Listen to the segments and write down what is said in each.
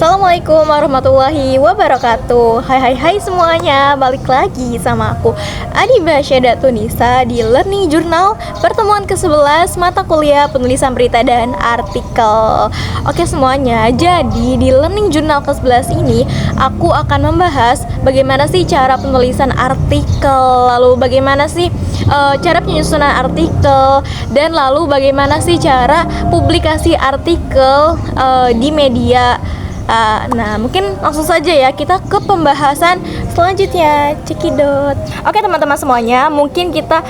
Assalamualaikum warahmatullahi wabarakatuh. Hai semuanya, balik lagi sama aku Adiba Syadatunisa di Learning Journal, pertemuan ke-11 mata kuliah penulisan berita dan artikel. Oke semuanya, jadi di Learning Journal ke-11 ini aku akan membahas bagaimana sih cara penulisan artikel, lalu bagaimana sih cara penyusunan artikel, dan lalu bagaimana sih cara publikasi artikel di media. Nah, mungkin langsung saja ya kita ke pembahasan selanjutnya. Cekidot. Oke teman-teman semuanya, mungkin kita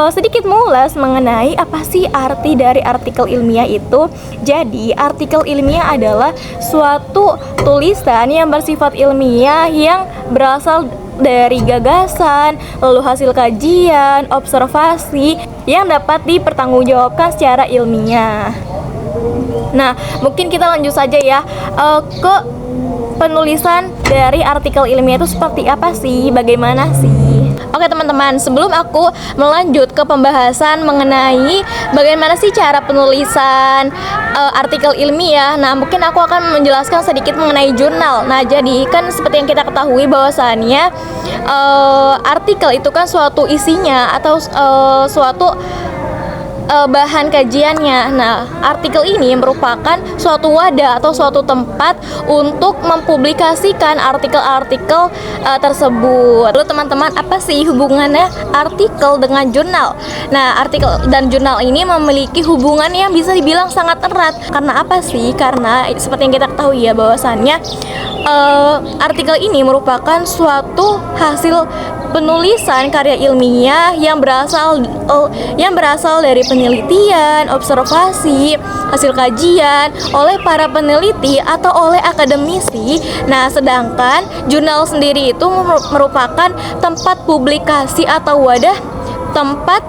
sedikit mengulas mengenai apa sih arti dari artikel ilmiah itu. Jadi, artikel ilmiah adalah suatu tulisan yang bersifat ilmiah yang berasal dari gagasan, lalu hasil kajian, observasi yang dapat dipertanggungjawabkan secara ilmiah. Nah, mungkin kita lanjut saja ya ke penulisan dari artikel ilmiah itu seperti apa sih, bagaimana sih. Oke teman-teman, sebelum aku melanjut ke pembahasan mengenai bagaimana sih cara penulisan artikel ilmiah, nah mungkin aku akan menjelaskan sedikit mengenai jurnal. Nah, jadi kan seperti yang kita ketahui bahwasannya artikel itu kan suatu isinya atau suatu bahan kajiannya. Nah, artikel ini merupakan suatu wadah atau suatu tempat untuk mempublikasikan artikel-artikel tersebut. Lalu teman-teman, apa sih hubungannya artikel dengan jurnal? Nah, artikel dan jurnal ini memiliki hubungan yang bisa dibilang sangat erat. Karena apa sih? Karena seperti yang kita ketahui ya bahwasannya artikel ini merupakan suatu hasil penulisan karya ilmiah yang berasal dari penelitian, observasi, hasil kajian oleh para peneliti atau oleh akademisi. Nah, sedangkan jurnal sendiri itu merupakan tempat publikasi atau wadah tempat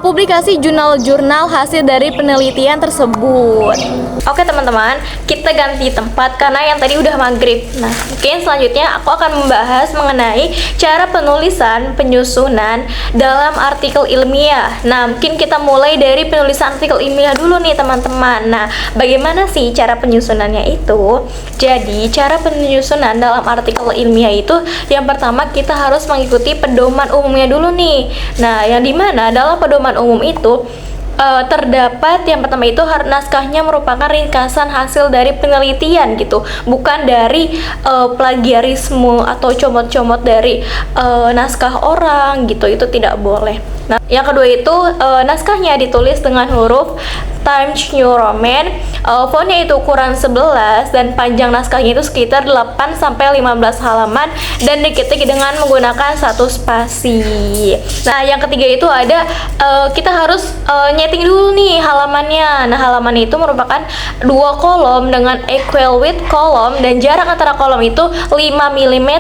publikasi jurnal-jurnal hasil dari penelitian tersebut. Oke teman-teman, kita ganti tempat karena yang tadi udah maghrib. Nah, mungkin selanjutnya aku akan membahas mengenai cara penulisan penyusunan dalam artikel ilmiah. Nah, mungkin kita mulai dari penulisan artikel ilmiah dulu nih teman-teman. Nah, bagaimana sih cara penyusunannya itu? Jadi, cara penyusunan dalam artikel ilmiah itu yang pertama kita harus mengikuti pedoman umumnya dulu nih. Nah, yang dimana dalam pedoman umum itu terdapat yang pertama itu naskahnya merupakan ringkasan hasil dari penelitian gitu, bukan dari plagiarisme atau comot-comot dari naskah orang gitu, itu tidak boleh. Nah, yang kedua itu naskahnya ditulis dengan huruf Times New Roman, fontnya itu ukuran 11 dan panjang naskahnya itu sekitar 8-15 halaman dan diketik dengan menggunakan satu spasi. Nah, yang ketiga itu ada kita harus nyeting dulu nih halamannya. Nah, halaman itu merupakan 2 kolom dengan equal width kolom dan jarak antara kolom itu 5 mm,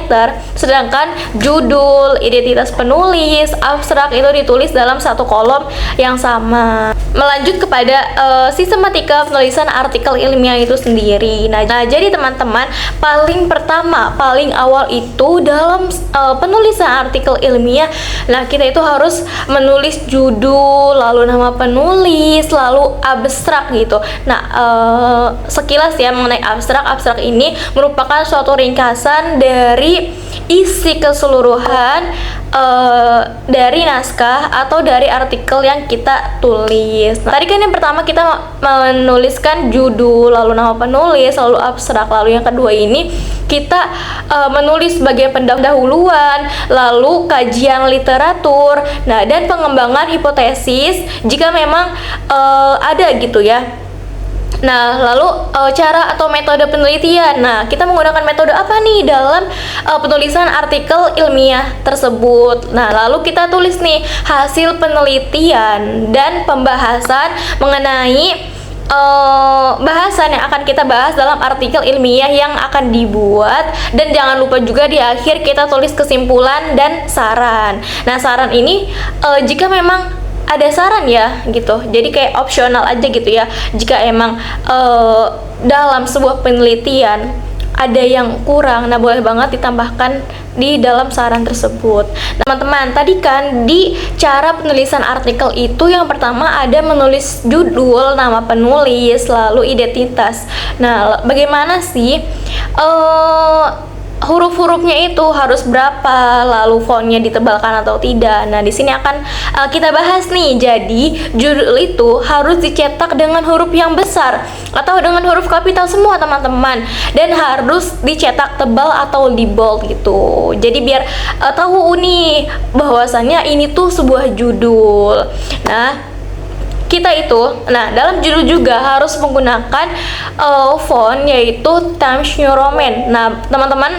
sedangkan judul, identitas penulis, abstrak itu ditulis dalam satu kolom yang sama. Melanjut kepada sistematika penulisan artikel ilmiah itu sendiri. Nah, jadi teman-teman, paling awal itu dalam penulisan artikel ilmiah, nah kita itu harus menulis judul, lalu nama penulis, lalu abstrak gitu. Nah, sekilas ya mengenai abstrak ini merupakan suatu ringkasan dari isi keseluruhan dari naskah atau dari artikel yang kita tulis. Nah, tadi kan yang pertama kita menuliskan judul, lalu nama penulis, lalu abstrak. Lalu yang kedua ini kita menulis bagian pendahuluan, lalu kajian literatur, nah dan pengembangan hipotesis jika memang ada gitu ya. Nah, lalu cara atau metode penelitian. Nah, kita menggunakan metode apa nih dalam penulisan artikel ilmiah tersebut? Nah, lalu kita tulis nih hasil penelitian dan pembahasan mengenai bahasan yang akan kita bahas dalam artikel ilmiah yang akan dibuat, dan jangan lupa juga di akhir kita tulis kesimpulan dan saran. Nah, saran ini jika memang ada saran ya gitu, jadi kayak opsional aja gitu ya. Jika emang dalam sebuah penelitian ada yang kurang, nah boleh banget ditambahkan di dalam saran tersebut. Teman-teman, tadi kan di cara penulisan artikel itu yang pertama ada menulis judul, nama penulis, lalu identitas. Nah, bagaimana sih huruf-hurufnya itu harus berapa, lalu fontnya ditebalkan atau tidak. Nah, di sini akan kita bahas nih. Jadi, judul itu harus dicetak dengan huruf yang besar atau dengan huruf kapital semua, teman-teman. Dan harus dicetak tebal atau di bold gitu. Jadi biar tahu nih bahwasannya ini tuh sebuah judul. Nah, dalam judul juga harus menggunakan font yaitu Times New Roman. Nah, teman-teman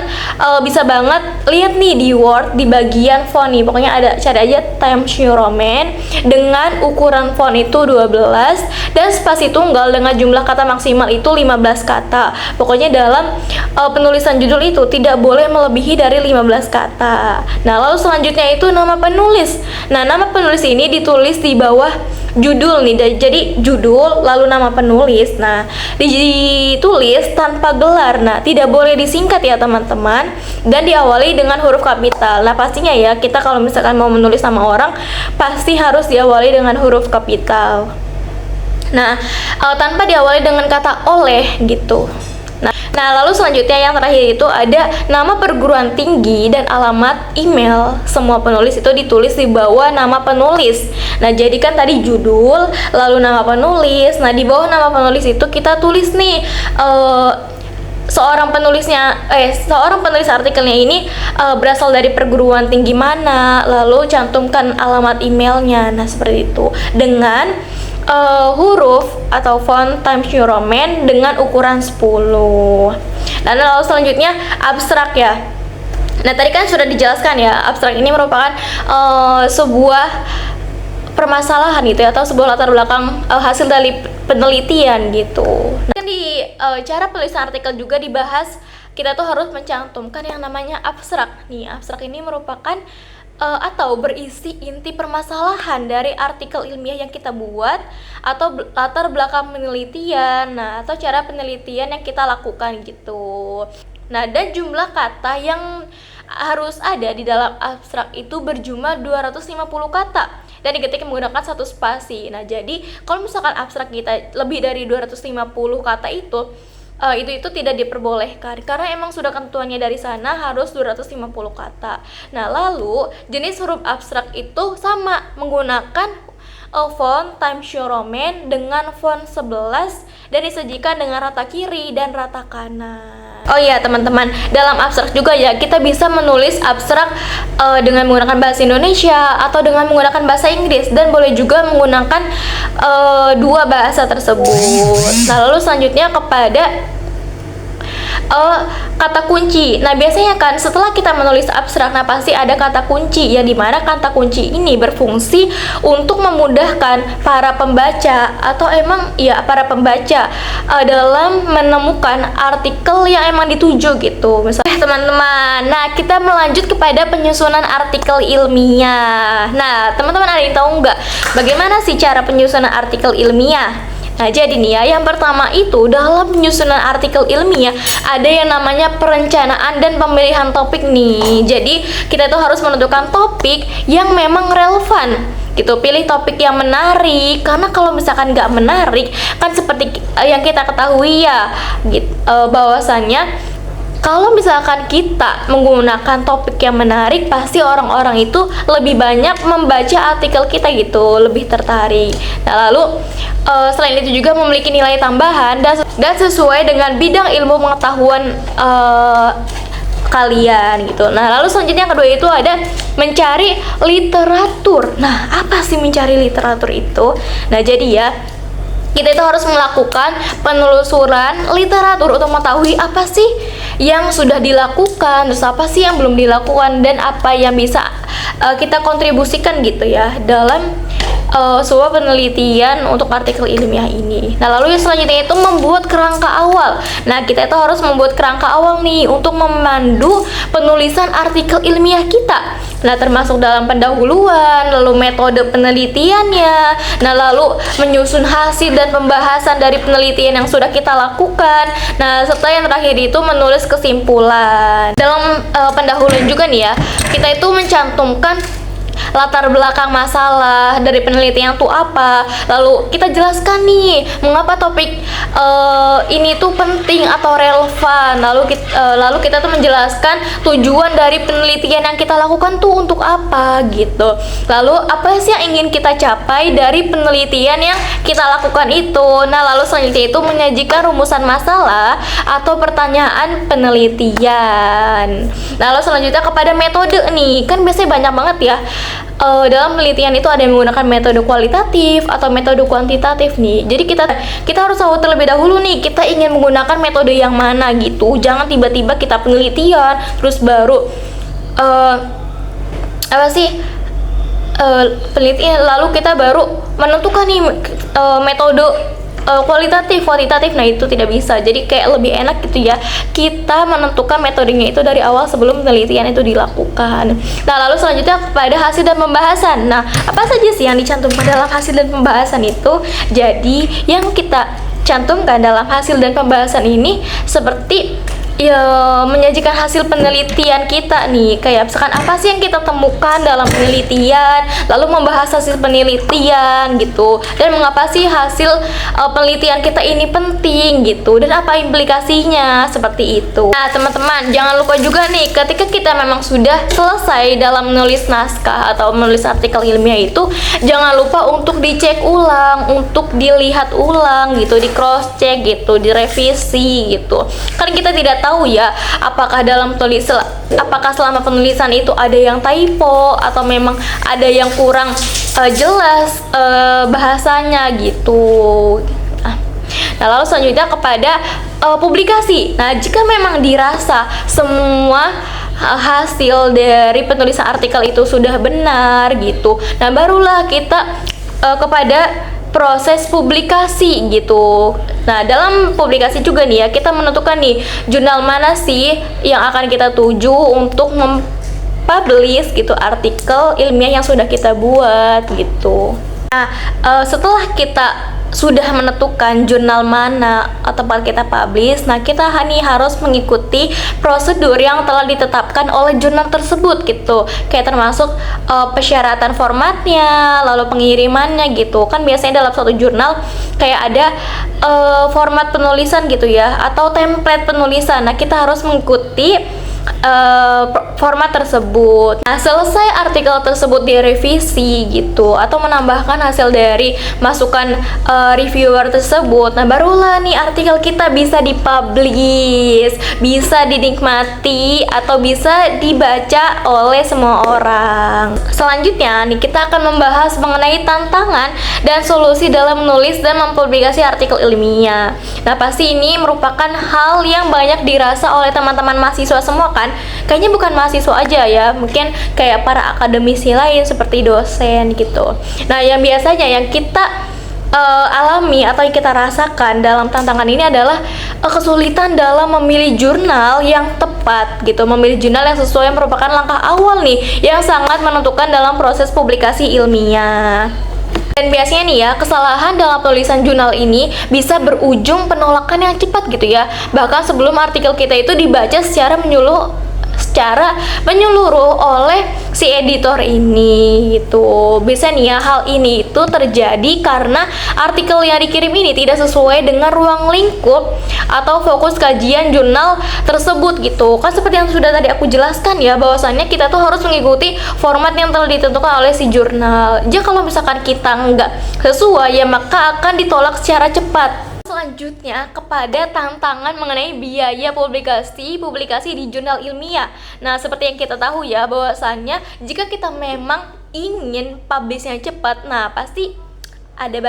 bisa banget lihat nih di Word di bagian font nih. Pokoknya ada, cari aja Times New Roman dengan ukuran font itu 12 dan spasi tunggal dengan jumlah kata maksimal itu 15 kata. Pokoknya dalam penulisan judul itu tidak boleh melebihi dari 15 kata. Nah, lalu selanjutnya itu nama penulis. Nah, nama penulis ini ditulis di bawah judul nih, jadi judul lalu nama penulis. Nah, ditulis tanpa gelar. Nah, tidak boleh disingkat ya teman-teman, dan diawali dengan huruf kapital. Nah, pastinya ya kita kalau misalkan mau menulis nama orang pasti harus diawali dengan huruf kapital. Nah, tanpa diawali dengan kata oleh gitu. Nah, lalu selanjutnya yang terakhir itu ada nama perguruan tinggi dan alamat email. Semua penulis itu ditulis di bawah nama penulis. Nah, jadi kan tadi judul, lalu nama penulis. Nah, di bawah nama penulis itu kita tulis nih seorang penulis artikelnya ini berasal dari perguruan tinggi mana, lalu cantumkan alamat emailnya. Nah, seperti itu dengan huruf atau font Times New Roman dengan ukuran 10. Dan lalu selanjutnya abstrak ya. Nah, tadi kan sudah dijelaskan ya, abstrak ini merupakan sebuah permasalahan gitu ya, atau sebuah latar belakang hasil dari penelitian gitu. Nah, di cara penulisan artikel juga dibahas, kita tuh harus mencantumkan yang namanya abstrak. Nih, abstrak ini merupakan atau berisi inti permasalahan dari artikel ilmiah yang kita buat, atau latar belakang penelitian, nah, atau cara penelitian yang kita lakukan gitu. Nah, dan jumlah kata yang harus ada di dalam abstrak itu berjumlah 250 kata dan diketik menggunakan satu spasi. Nah, jadi kalau misalkan abstrak kita lebih dari 250 kata itu tidak diperbolehkan karena emang sudah ketentuannya dari sana harus 250 kata. Nah, lalu jenis huruf abstrak itu sama menggunakan font Times New Roman dengan font 11 dan disajikan dengan rata kiri dan rata kanan. Oh iya teman-teman, dalam abstrak juga ya kita bisa menulis abstrak dengan menggunakan bahasa Indonesia atau dengan menggunakan bahasa Inggris, dan boleh juga menggunakan dua bahasa tersebut. Nah, lalu selanjutnya kepada kata kunci. Nah, biasanya kan setelah kita menulis abstrak, nah pasti ada kata kunci, yang dimana kata kunci ini berfungsi untuk memudahkan para pembaca atau para pembaca dalam menemukan artikel yang emang dituju gitu. Misalnya teman-teman, nah kita melanjut kepada penyusunan artikel ilmiah. Nah, teman-teman ada yang tahu nggak bagaimana sih cara penyusunan artikel ilmiah? Nah, jadi nih ya, yang pertama itu dalam penyusunan artikel ilmiah ada yang namanya perencanaan dan pemilihan topik nih. Jadi kita tuh harus menentukan topik yang memang relevan gitu, pilih topik yang menarik, karena kalau misalkan nggak menarik kan seperti yang kita ketahui ya gitu, bahwasannya kalau misalkan kita menggunakan topik yang menarik, pasti orang-orang itu lebih banyak membaca artikel kita gitu, lebih tertarik. Nah, lalu selain itu juga memiliki nilai tambahan dan sesuai dengan bidang ilmu pengetahuan kalian gitu. Nah, lalu selanjutnya yang kedua itu ada mencari literatur. Nah, apa sih mencari literatur itu? Nah, jadi ya, kita itu harus melakukan penelusuran literatur untuk mengetahui apa sih yang sudah dilakukan, terus apa sih yang belum dilakukan, dan apa yang bisa kita kontribusikan gitu ya dalam sebuah penelitian untuk artikel ilmiah ini. Nah, lalu yang selanjutnya itu membuat kerangka awal. Nah, kita itu harus membuat kerangka awal nih untuk memandu penulisan artikel ilmiah kita. Nah, termasuk dalam pendahuluan, lalu metode penelitiannya, nah lalu menyusun hasil dan pembahasan dari penelitian yang sudah kita lakukan. Nah, serta yang terakhir itu menulis kesimpulan. Dalam pendahuluan juga nih ya, kita itu mencantumkan latar belakang masalah dari penelitian tuh apa, lalu kita jelaskan nih mengapa topik ini tuh penting atau relevan, lalu kita tuh menjelaskan tujuan dari penelitian yang kita lakukan tuh untuk apa gitu, lalu apa sih yang ingin kita capai dari penelitian yang kita lakukan itu. Nah, lalu selanjutnya itu menyajikan rumusan masalah atau pertanyaan penelitian. Lalu selanjutnya kepada metode nih, kan biasanya banyak banget ya dalam penelitian itu ada yang menggunakan metode kualitatif atau metode kuantitatif nih. Jadi kita harus tahu terlebih dahulu nih kita ingin menggunakan metode yang mana gitu. Jangan tiba-tiba kita penelitian terus baru penelitian lalu kita baru menentukan nih metode kualitatif, kuantitatif. Nah, itu tidak bisa. Jadi kayak lebih enak gitu ya kita menentukan metodenya itu dari awal sebelum penelitian itu dilakukan. Nah, lalu selanjutnya kepada hasil dan pembahasan. Nah, apa saja sih yang dicantumkan dalam hasil dan pembahasan itu? Jadi yang kita cantumkan dalam hasil dan pembahasan ini seperti menyajikan hasil penelitian kita nih, kayak misalkan apa sih yang kita temukan dalam penelitian, lalu membahas hasil penelitian gitu, dan mengapa sih hasil penelitian kita ini penting gitu, dan apa implikasinya, seperti itu. Nah, teman-teman, jangan lupa juga nih ketika kita memang sudah selesai dalam menulis naskah atau menulis artikel ilmiah itu, jangan lupa untuk dicek ulang, untuk dilihat ulang gitu, di cross check gitu, direvisi gitu. Kan kita tidak tahu ya apakah selama penulisan itu ada yang typo atau memang ada yang kurang jelas bahasanya gitu. Nah, lalu selanjutnya kepada publikasi. Nah, jika memang dirasa semua hasil dari penulisan artikel itu sudah benar gitu, nah barulah kita kepada proses publikasi gitu. Nah, dalam publikasi juga nih ya, kita menentukan nih jurnal mana sih yang akan kita tuju untuk mempublish gitu artikel ilmiah yang sudah kita buat gitu. Nah, setelah kita sudah menentukan jurnal mana tempat kita publish, nah kita harus mengikuti prosedur yang telah ditetapkan oleh jurnal tersebut gitu, kayak termasuk persyaratan formatnya, lalu pengirimannya gitu. Kan biasanya dalam suatu jurnal kayak ada format penulisan gitu ya, atau template penulisan. Nah, kita harus mengikuti format tersebut. Nah, selesai artikel tersebut direvisi gitu, atau menambahkan hasil dari masukan reviewer tersebut, nah barulah nih artikel kita bisa dipublish, bisa dinikmati atau bisa dibaca oleh semua orang. Selanjutnya nih kita akan membahas mengenai tantangan dan solusi dalam menulis dan mempublikasi artikel ilmiah. Nah, pasti ini merupakan hal yang banyak dirasa oleh teman-teman mahasiswa semua kan. Kayaknya bukan mahasiswa aja ya, mungkin kayak para akademisi lain seperti dosen gitu. Nah, yang biasanya yang kita alami atau yang kita rasakan dalam tantangan ini adalah kesulitan dalam memilih jurnal yang tepat gitu, memilih jurnal yang sesuai, yang merupakan langkah awal nih yang sangat menentukan dalam proses publikasi ilmiah. Dan biasanya nih ya, kesalahan dalam tulisan jurnal ini bisa berujung penolakan yang cepat gitu ya, bahkan sebelum artikel kita itu dibaca secara menyeluruh oleh si editor ini gitu. Biasanya nih ya, hal ini itu terjadi karena artikel yang dikirim ini tidak sesuai dengan ruang lingkup atau fokus kajian jurnal tersebut gitu. Kan seperti yang sudah tadi aku jelaskan ya, bahwasannya kita tuh harus mengikuti format yang telah ditentukan oleh si jurnal. Jika kalau misalkan kita nggak sesuai ya, maka akan ditolak secara cepat. Selanjutnya kepada tantangan mengenai biaya publikasi di jurnal ilmiah. Nah, seperti yang kita tahu ya, bahwasannya jika kita memang ingin publishnya cepat, nah pasti ada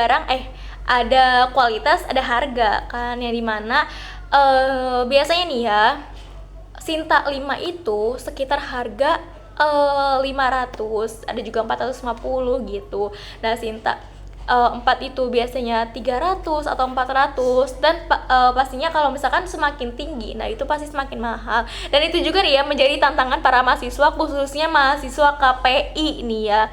ada kualitas, ada harga kan, yang dimana biasanya nih ya, Sinta 5 itu sekitar harga 500, ada juga 450 gitu. Nah, Sinta 4 itu biasanya 300 atau 400, dan pastinya kalau misalkan semakin tinggi, nah itu pasti semakin mahal. Dan itu juga nih ya menjadi tantangan para mahasiswa, khususnya mahasiswa KPI nih ya,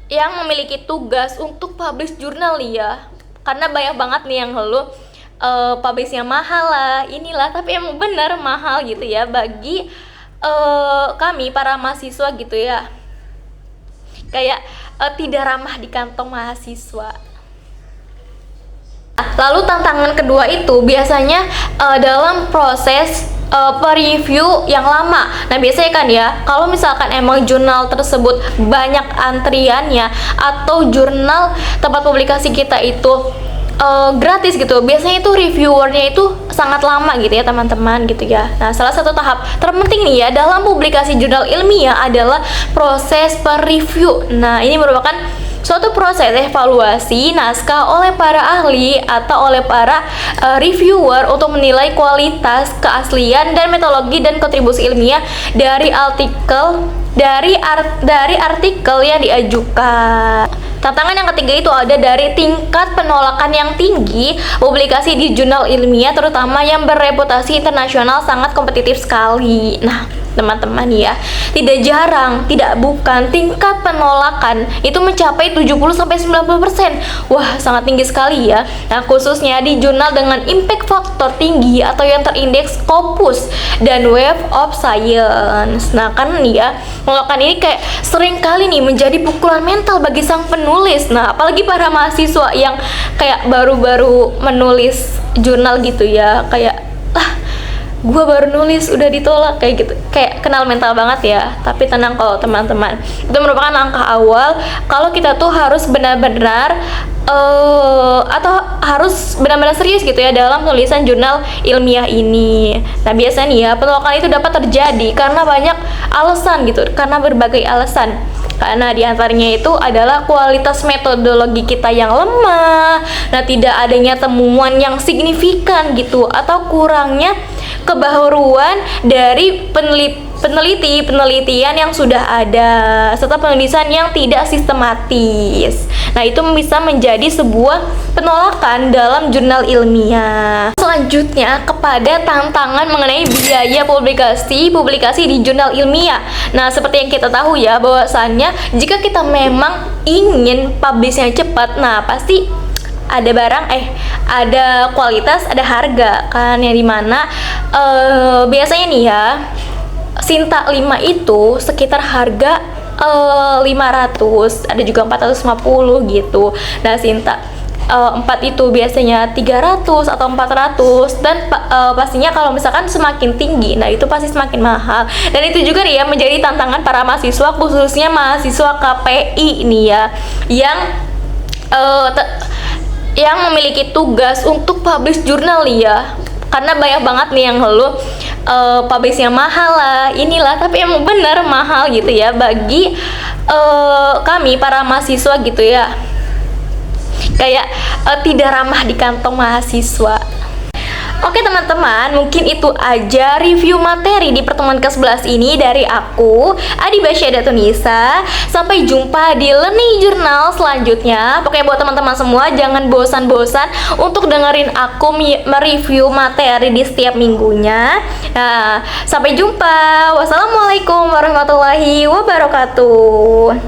yang memiliki tugas untuk publish jurnal nih ya, karena banyak banget nih yang ngeluh publishnya mahal lah, inilah, tapi emang bener mahal gitu ya bagi kami para mahasiswa gitu ya, kayak tidak ramah di kantong mahasiswa. Lalu tantangan kedua itu biasanya dalam proses review yang lama. Nah biasanya kan ya, kalau misalkan emang jurnal tersebut banyak antriannya atau jurnal tempat publikasi kita itu gratis gitu, biasanya itu reviewernya itu sangat lama gitu ya teman-teman gitu ya. Nah salah satu tahap terpenting nih ya dalam publikasi jurnal ilmiah adalah proses per-review. Nah ini merupakan suatu proses evaluasi naskah oleh para ahli atau oleh para reviewer untuk menilai kualitas, keaslian, dan metodologi dan kontribusi ilmiah dari artikel yang diajukan. Tantangan yang ketiga itu ada dari tingkat penolakan yang tinggi. Publikasi di jurnal ilmiah terutama yang bereputasi internasional sangat kompetitif sekali. Nah teman-teman ya, tidak jarang, tidak bukan, tingkat penolakan itu mencapai 70-90%. Wah, sangat tinggi sekali ya. Nah, khususnya di jurnal dengan impact faktor tinggi atau yang terindeks Scopus dan Web of Science. Nah, kan nih ya, penolakan ini kayak sering kali nih menjadi pukulan mental bagi sang penulis. Nah, apalagi para mahasiswa yang kayak baru-baru menulis jurnal gitu ya, kayak gua baru nulis udah ditolak kayak gitu, kayak kenal mental banget ya. Tapi tenang kalau teman-teman, itu merupakan langkah awal kalau kita tuh harus benar-benar atau harus benar-benar serius gitu ya dalam tulisan jurnal ilmiah ini. Nah biasanya ya penolakan itu dapat terjadi karena banyak alasan gitu, karena berbagai alasan. Karena diantaranya itu adalah kualitas metodologi kita yang lemah, nah tidak adanya temuan yang signifikan gitu, atau kurangnya kebaruan dari penelitian yang sudah ada, serta penulisan yang tidak sistematis. Nah itu bisa menjadi sebuah penolakan dalam jurnal ilmiah. Selanjutnya kepada tantangan mengenai biaya publikasi di jurnal ilmiah. Nah seperti yang kita tahu ya, bahwasannya jika kita memang ingin publishnya cepat, nah pasti ada barang, ada kualitas, ada harga kan, yang dimana biasanya nih ya, Sinta 5 itu sekitar harga 500, ada juga 450 gitu. Nah Sinta 4 itu biasanya 300 atau 400, dan pastinya kalau misalkan semakin tinggi, nah itu pasti semakin mahal. Dan itu juga nih ya menjadi tantangan para mahasiswa, khususnya mahasiswa KPI nih ya, yang memiliki tugas untuk publish jurnal ya. Karena banyak banget nih yang ngeluh publish yang mahal lah, inilah, tapi emang bener mahal gitu ya bagi kami para mahasiswa gitu ya, kayak tidak ramah di kantong mahasiswa. Oke teman-teman, mungkin itu aja review materi di pertemuan ke-11 ini dari aku, Adi Basyada Tunisa. Sampai jumpa di Learning Journal selanjutnya. Pokoknya buat teman-teman semua, jangan bosan-bosan untuk dengerin aku mereview materi di setiap minggunya. Nah, sampai jumpa. Wassalamualaikum warahmatullahi wabarakatuh.